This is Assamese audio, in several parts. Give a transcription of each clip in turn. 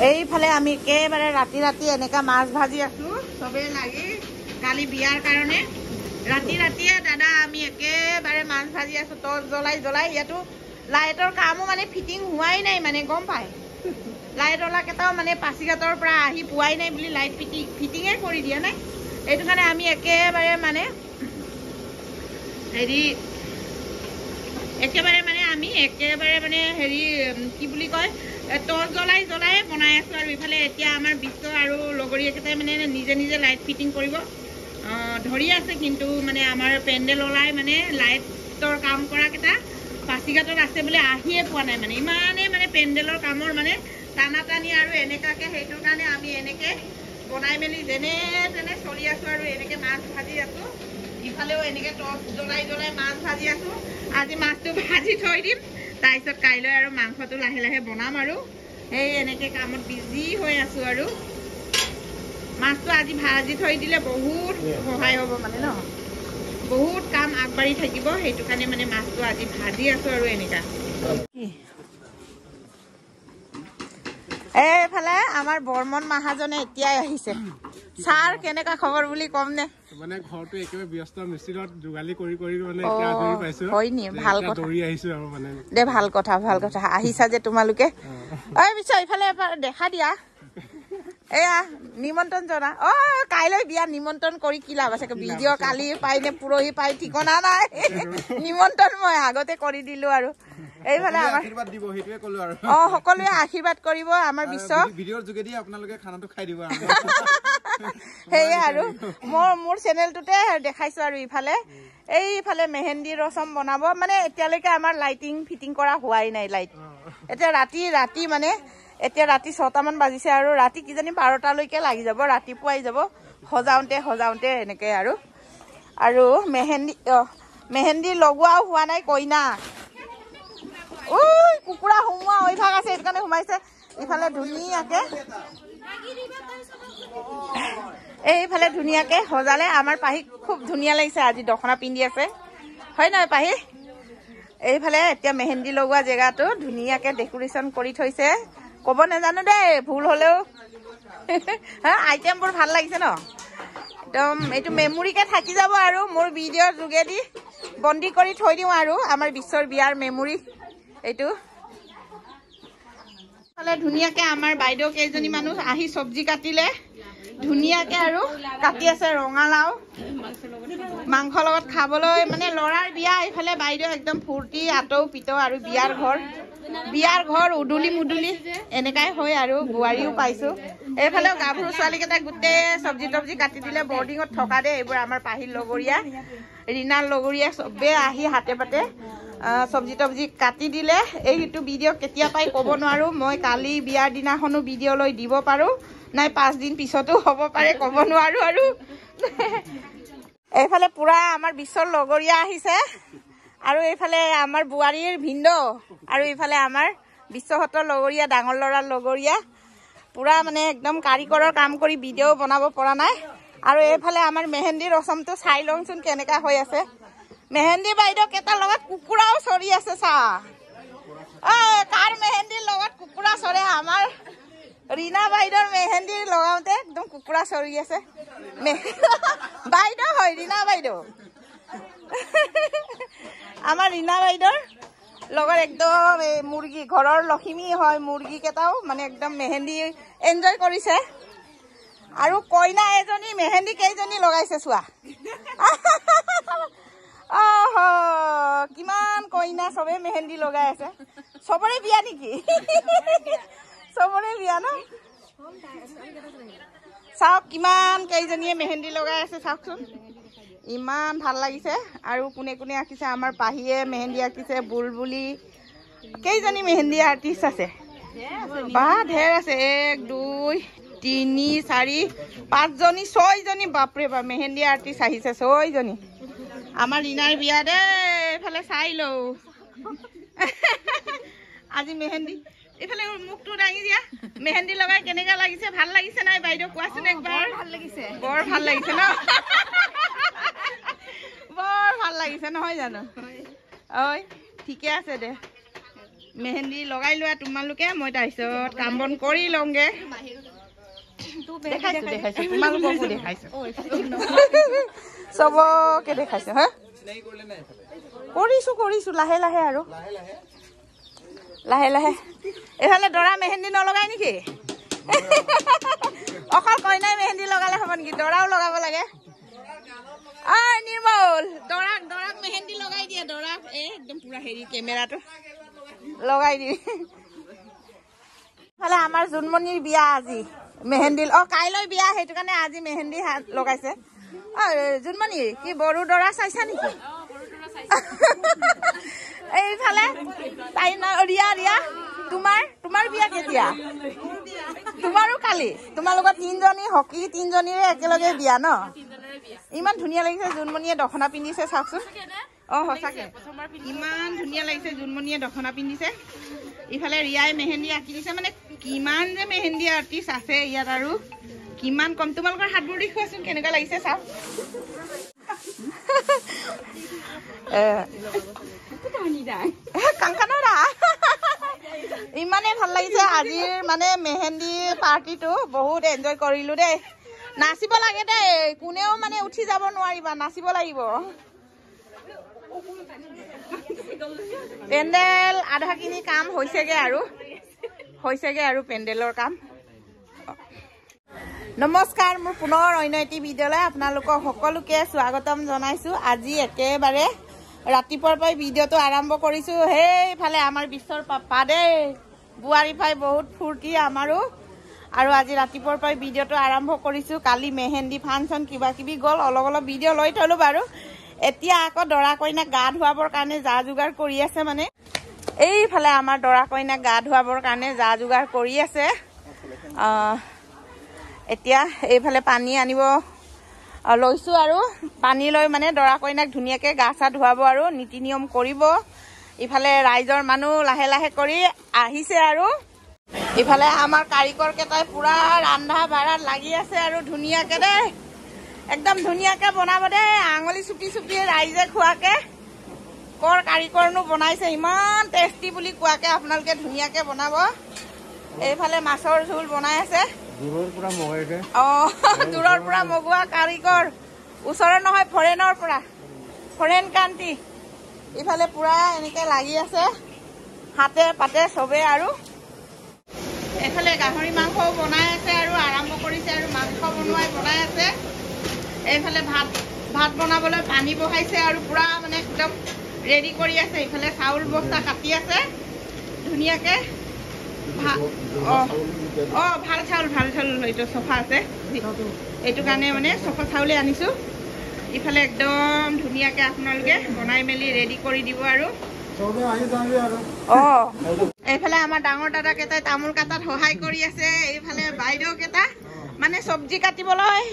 এইফালে আমি একেবাৰে ৰাতি ৰাতি এনেকা মাছ ভাজি আছো সবে লাগি কালি বিয়াৰ কাৰণে ৰাতিয়ে দাদা আমি একেবাৰে মাছ ভাজি আছো টৰ্চ জ্বলাই ইয়াতো লাইটৰ কামো মানে ফিটিং হোৱাই নাই মানে গম পায় লাইটলা কেইটাও মানে পাছিঘাটৰ পৰা আহি পোৱাই নাই বুলি লাইট ফিটিঙে কৰি দিয়া নাই এইটো কাৰণে আমি একেবাৰে মানে হেৰি কি বুলি কয় টৰ্চ জ্বলাই বনাই আছো আৰু ইফালে এতিয়া আমাৰ বিশ্ব আৰু লগৰীয়াকেইটাই মানে নিজে লাইট ফিটিং কৰিব ধৰি আছে কিন্তু মানে আমাৰ পেণ্ডেল ওলাই মানে লাইটৰ কাম কৰা কেইটা পাছিঘাটত আছে বুলি আহিয়ে পোৱা নাই মানে ইমানেই মানে পেণ্ডেলৰ কামৰ মানে টানাটানি আৰু এনেকাকে সেইটোৰ কাৰণে আমি এনেকে বনাই মেলি যেনে তেনে চলি আছো আৰু এনেকে মাছ ভাজি আছো ইফালেও এনেকে টৰ্চ জ্বলাই মাছ ভাজি আছো আজি মাছটো ভাজি থৈ দিম তাৰপিছত কাইলৈ আৰু মাংসটো লাহে বনাম আৰু এই এনেকে কামত বিজি হৈ আছো আৰু মাছটো আজি ভাজি থৈ দিলে বহুত সহায় হ'ব মানে ন বহুত কাম আগবাঢ়ি থাকিব সেইটো কাৰণে মানে মাছটো আজি ভাজি আছো আৰু এনেকা এইফালে আমাৰ বৰ্মন মহাজনে এতিয়াই আহিছে ছাৰ কেনেকা খবৰ বুলি কম নে মানে ঘৰটো একেবাৰে ব্যস্ত মিস্ত্ৰীত যোগালি কৰি মানে এতিয়া আজৰি পাইছো হয় নি ভাল কথা দৌৰি আহিছো আৰু মানে দে ভাল কথা আহিছা যে তোমালোকে ঐ বিচা ইফালে দেখা দিয়া এয়া নিমন্ত্ৰণ জনা কাইলৈ বিয়া নিমন্ত্ৰণ কৰি কি লাভ আছে ভিডিঅ' কালি পাই নে পৰহি পাই ঠিকনা নাই নিমন্ত্ৰণ মই আগতে কৰি দিলো আৰু এইফালে আমাৰ আশীৰ্বাদ দিব হেতুৱে কলো আৰু সকলোৱে আশীৰ্বাদ কৰিব আমাৰ বিশ্ব ভিডিঅ'ৰ যোগেদি আপোনালোকে খানাটো খাই দিব আৰু হেয়া আৰু মোৰ চেনেলটোতে দেখাইছো আৰু এইফালে মেহেন্দি ৰসম বনাব মানে এতিয়ালৈকে আমাৰ লাইটিং ফিটিং কৰা হোৱাই নাই লাইট এতিয়া ৰাতি মানে এতিয়া ৰাতি 6টা মান বাজিছে আৰু ৰাতি কিজানি 12টালৈকে লাগি যাব ৰাতিপুৱাই যাব সজাওঁতে এনেকে আৰু মেহেন্দি লগোৱাও হোৱা নাই কইনা কুকুৰা সোমোৱা অভ্যাস আছে এইটো কাৰণে সোমাইছে ইফালে ধুনীয়াকে সজালে আমাৰ পাহি খুব ধুনীয়া লাগিছে আজি দখনা পিন্ধি আছে হয় নহয় পাহি এইফালে এতিয়া মেহেন্দি লগোৱা জেগাটো ধুনীয়াকে ডেকোৰেশ্যন কৰি থৈছে ক'ব নাজানো দেই ভুল হলেও আইটেমবোৰ ভাল লাগিছে ন একদম এইটো মেমৰিকে থাকি যাব আৰু মোৰ ভিডিঅ'ৰ যোগেদি বন্দী কৰি থৈ দিওঁ আৰু আমাৰ বিশ্বৰ বিয়াৰ মেমৰি এইটো ধুনীয়াকে আমাৰ বাইদেউ কেইজনী মানুহ আহি চব্জি কাটিলে ধুনীয়াকে আৰু কাটি আছে ৰঙালাও মাংস লগত খাবলৈ মানে লৰাৰ বিয়া এইফালে বাইদেউ একদম ফূৰ্তি আটৌ পিতৌ আৰু বিয়াৰ ঘৰ উদুলি মুদুলি এনেকাই হয় আৰু বোৱাৰীও পাইছো এইফালে গাভৰু ছোৱালী কেইটা গোটেই চব্জি কাটি দিলে বৰ্ডিঙত থকা দে এইবোৰ আমাৰ পাহিৰ লগৰীয়া ৰীণাৰ লগৰীয়া চবে আহি হাতে পাতে চব্জি কাটি দিলে এইটো ভিডিঅ' কেতিয়া পাই ক'ব নোৱাৰো মই কালি বিয়াৰ দিনাখনো ভিডিঅ' লৈ দিব পাৰো নাই 5 দিন পিছতো হ'ব পাৰে ক'ব নোৱাৰো আৰু এইফালে পুৰা আমাৰ বিশ্বৰ লগৰীয়া আহিছে আৰু এইফালে আমাৰ বোৱাৰীৰ ভিন্দ আৰু এইফালে আমাৰ বিশ্বহতৰ লগৰীয়া ডাঙৰ ল'ৰাৰ লগৰীয়া পুৰা মানে একদম কাৰিকৰৰ কাম কৰি ভিডিঅ' বনাব পৰা নাই আৰু এইফালে আমাৰ মেহেন্দি ৰসমটো চাই লওঁচোন কেনেকা হৈ আছে মেহেন্দি বাইদেউ কেইটাৰ লগত কুকুৰাও চৰি আছে চা কাৰ মেহেন্দিৰ লগত কুকুৰা চৰে আমাৰ ৰীণা বাইদেউৰ মেহেন্দি লগাওঁতে একদম কুকুৰা চৰি আছে বাইদেউ হয় ৰীণা বাইদেউ আমাৰ ৰীণা বাইদেউৰ লগত একদম এই মুৰ্গী ঘৰৰ লখিমী হয় মুৰ্গী কেইটাও মানে একদম মেহেন্দি এনজয় কৰিছে আৰু কইনা এজনী মেহেন্দি কেইজনী লগাইছে চোৱা কিমান কইনা চবে মেহেন্দি লগাই আছে চবৰে বিয়া নেকি চবৰে বিয়া ন চাওক কিমান কেইজনীয়ে মেহেন্দি লগাই আছে চাওকচোন ইমান ভাল লাগিছে আৰু কোনে আঁকিছে আমাৰ পাহিয়ে মেহেন্দি আঁকিছে বুলবুলি কেইজনী মেহেন্দি আৰ্টিষ্ট আছে বা ঢেৰ আছে 1 2 3 4 5 জনী 6 জনী বাপৰে বাপ মেহেন্দি আৰ্টিষ্ট আহিছে 6 জনী আমাৰ ৰীণাৰ বিয়া দে এইফালে চাই লও আজি মেহেন্দি এইফালে মুখটো দাঙি দিয়া মেহেন্দি লগাই কেনেকা লাগিছে ভাল লাগিছে নাই বাইদেউ কোৱাচোন একবাৰ বৰ ভাল লাগিছে ন বৰ ভাল লাগিছে নহয় জানো ঐ ঠিকে আছে দে মেহেন্দি লগাই লোৱা তোমালোকে মই তাৰপিছত কাম বন কৰি লওঁগে দেখাইছো তোমালোককো দেখাইছো চবকে দেখাইছো হা কৰিছো লাহে লাহে আৰু লাহে লাহে এইফালে দৰা মেহেন্দি নলগাই নেকি অকল কইনাই মেহেন্দি লগালে হ'ব নেকি দৰাও লগাব লাগে নিৰ্মল দৰাক মেহেন্দি লগাই দিয়ে দৰাক একদম পুৰা হেৰি কেমেৰাটো লগাই দি ফালে আমাৰ জুনমণিৰ বিয়া আজি মেহেন্দি কাইলৈ বিয়া সেইটো কাৰণে আজি মেহেন্দি লগাইছে জুনমণি কি বড়ো দৰা চাইছা নেকি এইফালে তাই ৰিয়া তোমাৰ বিয়া কেতিয়া তোমাৰো কালি তোমালোকৰ 3জনী হকী 3জনীৰে একেলগে বিয়া ন ইমান ধুনীয়া লাগিছে জুনমণিয়ে দখনা পিন্ধিছে চাওকচোন সঁচাকে ইমান ধুনীয়া লাগিছে জুনমণিয়ে দখনা পিন্ধিছে ইফালে ৰিয়াই মেহেন্দি আঁকি দিছে মানে কিমান যে মেহেন্দি আৰ্টিষ্ট আছে ইয়াত আৰু কিমান কম তোমালোকৰ হাতবোৰ দেখুৱাচোন কেনেকুৱা লাগিছে চাওক ইমানে ভাল লাগিছে আজিৰ মানে মেহেন্দি পাৰ্টিটো বহুত এনজয় কৰিলো দেই নাচিব লাগে দেই কোনেও মানে উঠি যাব নোৱাৰিবা নাচিব লাগিব পেণ্ডেল আধাখিনি কাম হৈছেগে আৰু পেণ্ডেলৰ কাম নমস্কাৰ মোৰ পুনৰ অন্য এটি ভিডিঅ'লৈ আপোনালোকক সকলোকে স্বাগতম জনাইছো আজি একেবাৰে ৰাতিপুৱাৰ পৰাই ভিডিঅ'টো আৰম্ভ কৰিছো সেইফালে আমাৰ বিশ্বৰ পাপা দেই বুৱাৰী পাই বহুত ফূৰ্তি আমাৰো আৰু আজি ৰাতিপুৱাৰ পৰাই ভিডিঅ'টো আৰম্ভ কৰিছো কালি মেহেন্দি ফাংচন কিবা কিবি গ'ল অলপ ভিডিঅ' লৈ থলো বাৰু এতিয়া আকৌ দৰা কইনাক গা ধুৱাবৰ কাৰণে যা যোগাৰ কৰি আছে মানে এইফালে আমাৰ দৰা কইনাক গা ধুৱাবৰ কাৰণে যা যোগাৰ কৰি আছে এতিয়া এইফালে পানী আনিব লৈছো আৰু পানী লৈ মানে দৰা কইনাক ধুনীয়াকে গা চা ধুৱাব আৰু নীতি নিয়ম কৰিব ইফালে ৰাইজৰ মানুহ লাহে লাহে কৰি আহিছে আৰু ইফালে আমাৰ কাৰিকৰ কেইটাই পুৰা ৰান্ধা বাঢ়াত লাগি আছে আৰু ধুনীয়াকে দেই একদম ধুনীয়াকে বনাব দেই আঙুলি চুপি ৰাইজে খোৱাকে কৰ কাৰিকৰনো বনাইছে ইমান টেষ্টি বুলি কোৱাকে আপোনালোকে ধুনীয়াকে বনাব এইফালে মাছৰ ঝোল বনাই আছে দূৰৰ পৰা মগুৱা কাৰিকৰ ওচৰৰ নহয় ফৰেন কাণ্ট্ৰি ইফালে পুৰা এনেকে লাগি আছে হাতে পাতে চবে আৰু এইফালে গাহৰি মাংসও বনাই আছে আৰু আৰম্ভ কৰিছে আৰু মাংস বনাই আছে এইফালে ভাত বনাবলৈ পানী বহাইছে আৰু পুৰা মানে একদম ৰেডি কৰি আছে ইফালে চাউল বস্তা কাটি আছে ধুনীয়াকে ভাল চাউল এইটো চফা আছে এইটো কাৰণে মানে চফা চাউলে আনিছো ইফালে একদম ধুনীয়াকে আপোনালোকে বনাই মেলি ৰেডি কৰি দিব আৰু এইফালে আমাৰ ডাঙৰ দাদা কেইটাই তামোল কাটাত সহায় কৰি আছে এইফালে বাইদেউ কেইটা মানে চব্জি কাটিবলৈ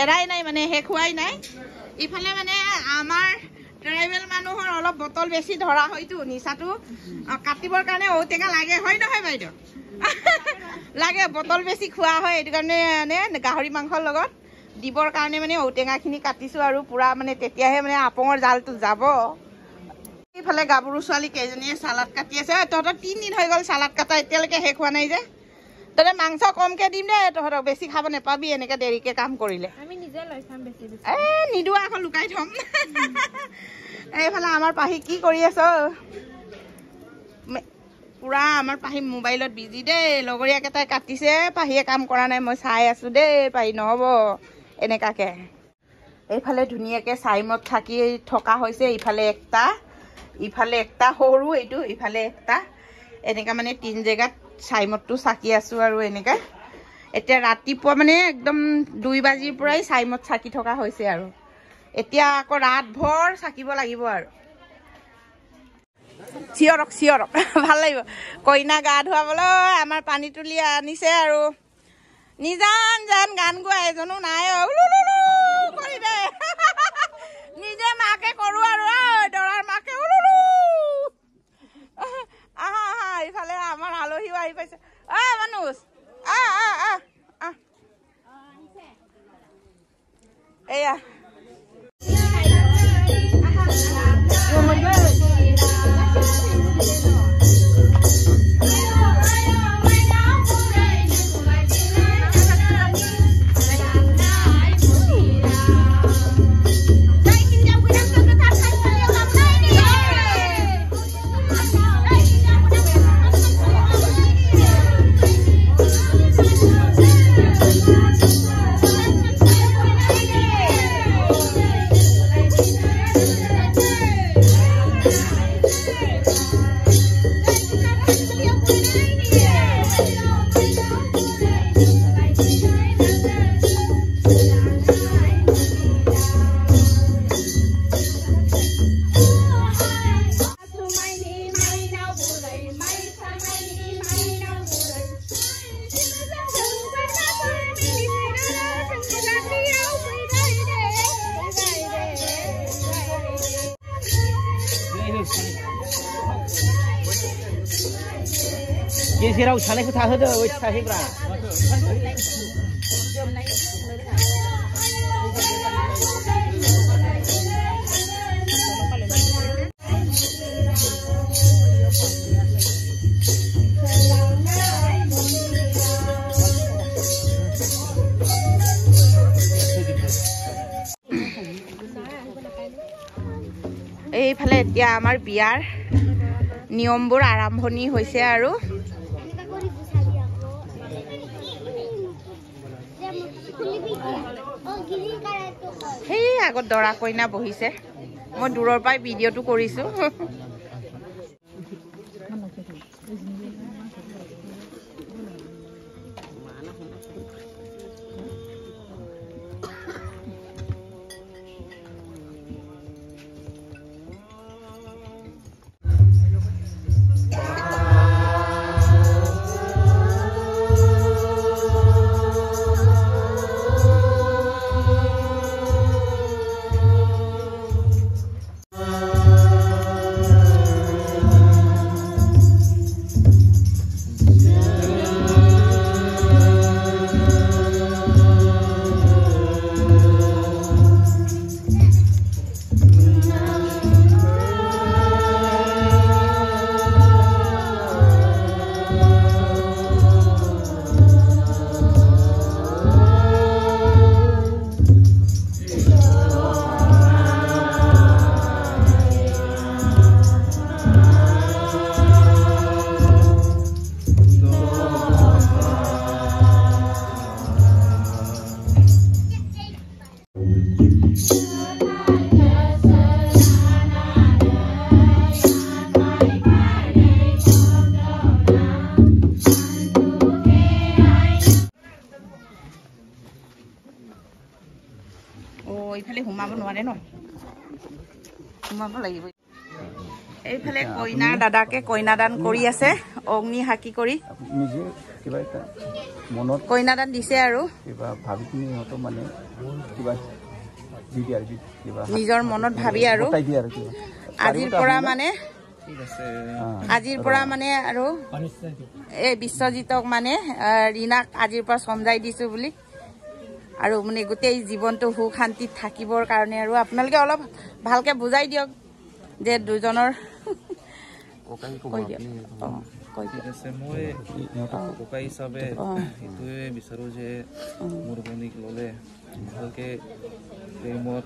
এৰাই নাই মানে শেষ হোৱাই নাই ইফালে মানে আমাৰ ট্ৰাইবেল মানুহৰ অলপ বটল বেছি ধৰা হয়তো নিচাটো কাটিবৰ কাৰণে ঔটেঙা লাগে হয় নহয় বাইদেউ লাগে বটল বেছি খোৱা হয় এইটো কাৰণে মানে গাহৰি মাংসৰ লগত দিবৰ কাৰণে মানে ঔটেঙাখিনি কাটিছো আৰু পুৰা মানে তেতিয়াহে মানে আপঙৰ জালটো যাব এইফালে গাভৰু ছোৱালী কেইজনীয়ে চালাড কাটি আছে তহঁতৰ 3 দিন হৈ গ'ল চালাড কাটা এতিয়ালৈকে শেষ হোৱা নাই যে তহঁতে মাংস কমকে দিম দে তহঁতক বেছি খাব নেপাবি এনেকে দেৰিকে কাম কৰিলে আমি নিজে লৈ খাম বেছি নিদোৱা আকৌ লুকাই থম এইফালে আমাৰ পাহি কি কৰি আছ পুৰা আমাৰ পাহি মোবাইলত বিজি দেই লগৰীয়া কেইটাই কাটিছে পাহিয়ে কাম কৰা নাই মই চাই আছো দেই পাহি নহ'ব এনেকাকে এইফালে ধুনীয়াকে চাইমত থাকি থকা হৈছে ইফালে একটা সৰু এইটো ইফালে একটা এনেকা মানে 3 জেগাত চাইমতটো চাকি আছো আৰু এনেকা এতিয়া ৰাতিপুৱা মানে একদম 2 বাজিৰ পৰাই চাইমত চাকি থকা হৈছে আৰু এতিয়া আকৌ ৰাত ভৰ চাকিব লাগিব আৰু চিয়ৰক ভাল লাগিব কইনা গা ধুৱাবলৈ আমাৰ পানী তুলি আনিছে আৰু নিজান গান গোৱা এজনো নাই কৰি দে নিজে মাকে কৰো আৰু দৰাৰ মাকে আহা ইফালে আমাৰ আলহীও আহি পাইছে মানুষ এয়া जेराव सानायखौ थाहोदो ओइ थाहैब्रा এইফালে এতিয়া আমাৰ বিয়াৰ নিয়মবোৰ আৰম্ভণি হৈছে আৰু সেই আগত দৰা কইনা বহিছে মই দূৰৰ পৰাই ভিডিঅ'টো কৰিছো এইফালে ঘুমাব নোৱাৰে ন ঘুমাব লাগিব এইফালে কইনাৰ দাদাকে কইনাদান কৰি আছে অগ্নি হাকি কৰি নিজে কিবা এটা মনত কইনাদান দিছে আৰু কিবা ভাবি কিনি হতো মানে কিবা নিজৰ মনত ভাবি আৰু আজিৰ পৰা মানে আৰু এই বিশ্বজিতক মানে ৰীনাক আজিৰ পৰা সমজাই দিছো বুলি আৰু মানে গোটেই জীৱনটো সুখ শান্তিত থাকিবৰ কাৰণে আৰু আপোনালোকে অলপ ভালকে বুজাই দিয়ক যে দুজনৰ ককাই হিচাপে এইটোৱে বিচাৰোঁ যে মোৰ ভনীক ল'লে ভালকে প্ৰেমত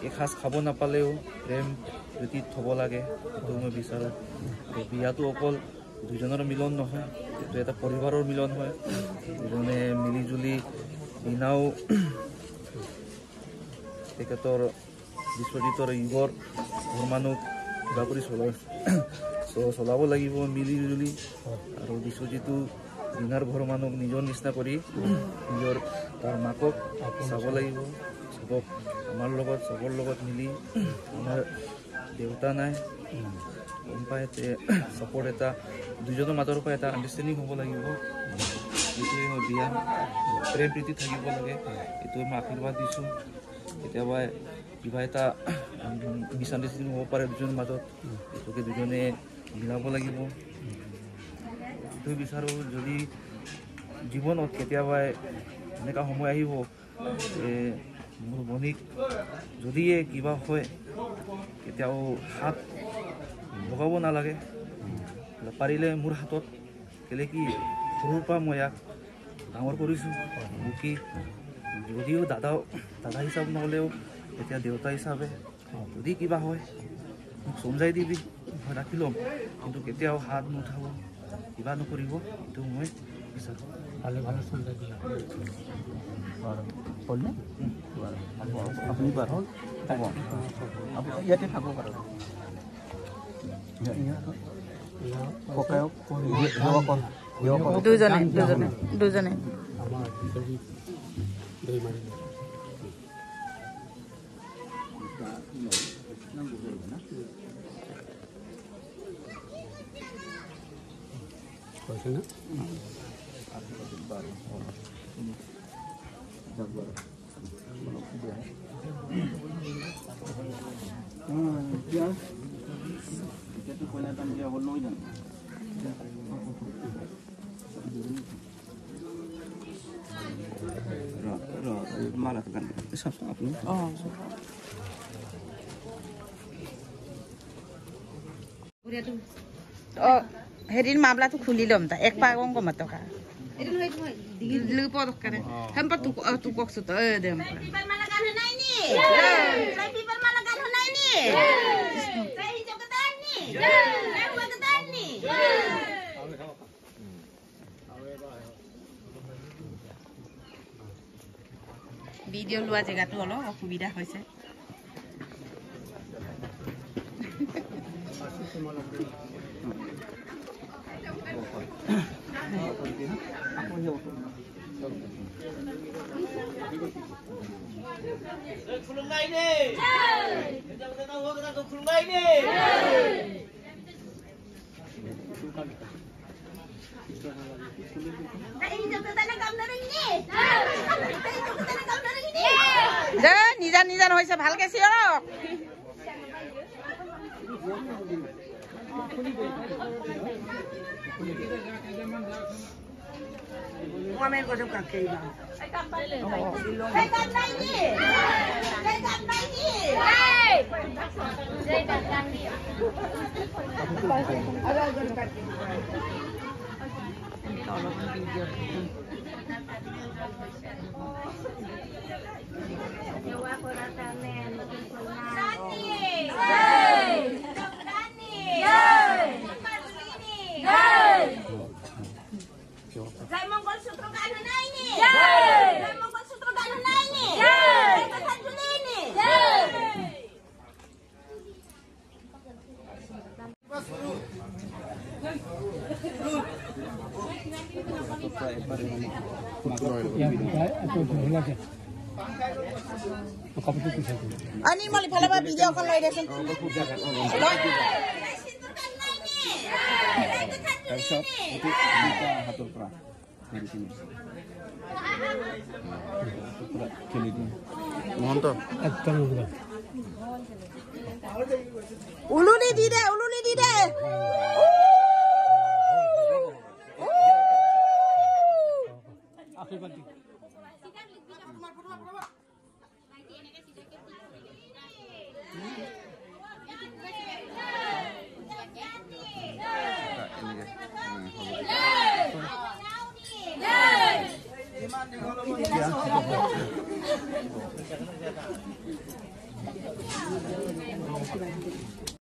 এসাঁজ খাব নাপালেও প্ৰেম প্ৰীতিত থ'ব লাগে সেইটো মই বিচাৰোঁ বিয়াটো অকল দুজনৰ মিলন নহয় এইটো এটা পৰিবাৰৰ মিলন হয় দুজনে মিলি জুলি দিনাও তেখেতৰ বিশ্বজিতৰ ঈগৰ ঘৰ মানুহ কিবা কৰি চলাব লাগিব মিলি জুলি আৰু বিশ্বজিতো দিনাৰ ঘৰ মানুহক নিজৰ নিচিনা কৰি নিজৰ তাৰ মাকক চাব লাগিব চবক আমাৰ লগত চবৰ লগত মিলি আমাৰ দেউতা নাই গম পাই চাপৰ্ট এটা দুজনৰ মাজৰ পৰা এটা আণ্ডাৰষ্টেণ্ডিং হ'ব লাগিব এইটোৱে মই বিয়া প্ৰেম প্ৰীতি থাকিব লাগে এইটোৱে মই আশীৰ্বাদ দিছোঁ কেতিয়াবা কিবা এটা মিছ আণ্ডাৰষ্টেণ্ডিং হ'ব পাৰে দুজনৰ মাজত এইটোকে দুজনে মিলাব লাগিব এইটোৱে বিচাৰোঁ যদি জীৱনত কেতিয়াবা এনেকুৱা সময় আহিব মোৰ ভনীক যদিয়ে কিবা হয় কেতিয়াও হাত লগাব নালাগে পাৰিলে মোৰ হাতত কেলে কি সৰুৰ পৰা মই ইয়াক ডাঙৰ কৰিছোঁ কি যদিও দাদা হিচাপ নহ'লেও এতিয়া দেউতা হিচাপে যদি কিবা হয় মোক সমজাই দিবি মই ৰাখি ল'ম কিন্তু কেতিয়াও হাত নুঠাব কিবা নকৰিব এইটো মই বিচাৰোঁ আপুনি বাৰু হ'ব ইয়াতে থাকক আৰু দুজনে মালা গান আপনি হেৰিৰ মামলাটো খুলি ল'ম তা এক পাগং কমা টকা লুপ দৰকাৰ হেম্পা তোক ককছো তো দেম পিপাৰ মালা গান নাই নি পিপাৰ মালা গান নাই নি সেই জগতাৰ নি জগতাৰ নি ভিডিঅ' লোৱা জেগাটো অলপ অসুবিধা হৈছে নিজা নিজা হৈছে ভালকে চিঞৰক Mami ko sa kakaiba. Jai Mongol Sutra Ganu Naini. Jai Mongol Sutra Ganu Naini. Jai Kesan Julini. Animal pala ba video ko loy desun. তাৰপিছত এইটো হাতৰ পৰা মেডিচিন খেলি দিম মহন্ত একদম উলুনি দি দে আশীৰ্বাদ দি Jai